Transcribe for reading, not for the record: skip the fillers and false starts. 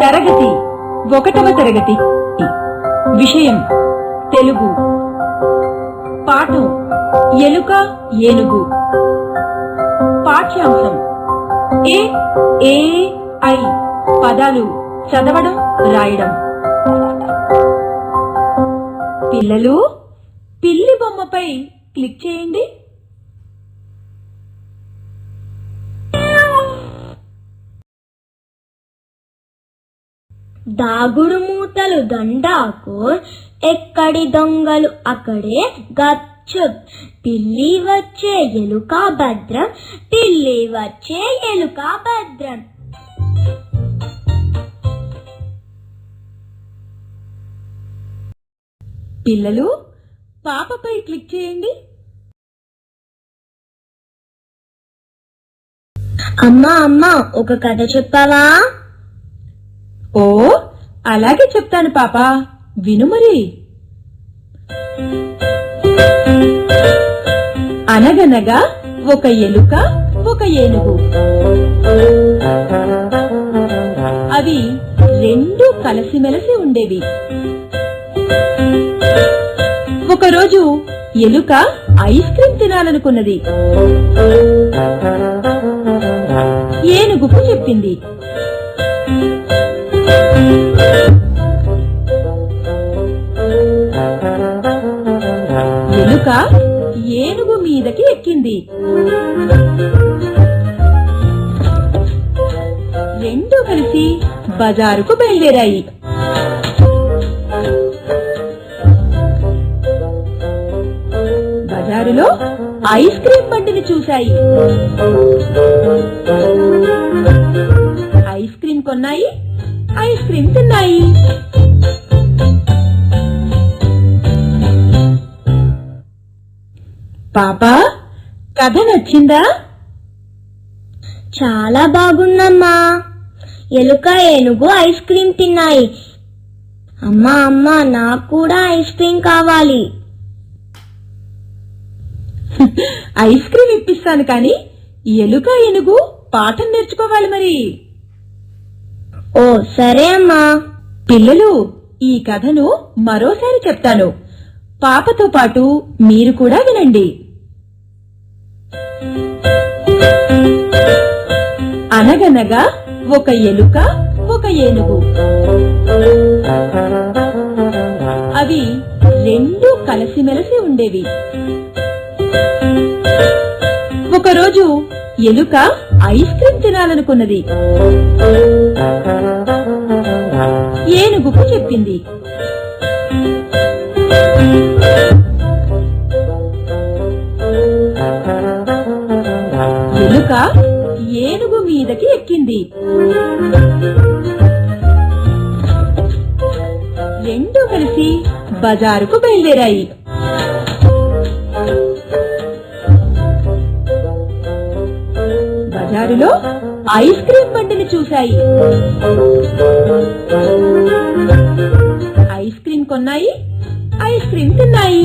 తరగతి 1వ తరగతి. విషయం తెలుగు. పాఠం ఎలుక ఏనుగు. పాఠ్యాంశం ఏ ఏ ఐ పదాలు చదవడం రాయడం. పిల్లలు, పిల్లి బొమ్మపై క్లిక్ చేయండి. దాగుడు మూతలు దండాకు, ఎక్కడి దొంగలు అక్కడే గచ్చుప్. పిల్లి వచ్చే ఎలుక భద్రం, పిల్లి వచ్చే ఎలుక భద్రం. పిల్లలు, పాపపై క్లిక్ చేయండి. అమ్మా అమ్మా, ఒక కథ చెప్పావా? ఓ, అలాగే చెప్తాను పాపా, విను మరి. అనగనగా ఒక ఎలుక, ఒక ఏనుగు. అవి రెండు కలిసిమెలిసి ఉండేవి. ఒకరోజు ఎలుక ఐస్ క్రీమ్ తినాలనుకున్నది. ఏనుగుకు చెప్పింది. ఎలుక ఏనుగు మీదకి ఎక్కింది. రెండూ కలిసి బజారుకు బయలుదేరాయి. బజారులో ఐస్ క్రీమ్ బండిని చూశాయి. ఐస్ క్రీమ్ కొన్నాయి, ఐస్ క్రీమ్ తిన్నాయి. పాపా, కథ నచ్చిందా? చాలా బాగుందమ్మా. ఎలుక ఏనుగు ఐస్ క్రీమ్ తిన్నాయి. అమ్మా అమ్మా, నాకు కూడా ఐస్ క్రీమ్ కావాలి. ఐస్ క్రీమ్ ఇప్పిస్తాను, కానీ ఎలుక ఏనుగు పాఠం నేర్చుకోవాలి మరి. ఓ సరే అమ్మా. పిల్లలు, ఈ కథను మరోసారి చెప్తాను. పాపతో పాటు మీరు కూడా వినండి. అనగనగా ఒక ఎలుక, ఒక ఏనుగు. అవి రెండు కలిసిమెలిసి ఉండేవి. ఒకరోజు ఎలుక ఐస్ క్రీమ్ తినాలనుకున్నది. ఏనుగుకు చెప్పింది. ఎలుక ఏనుగు మీదకి ఎక్కింది. రెండూ కలిసి బజారుకు బయలుదేరాయి. బజారులో ఐస్ క్రీమ్ బండిని చూశాయి. ఐస్ క్రీమ్ కొన్నాయి, ఐస్ క్రీమ్ తిన్నాయి.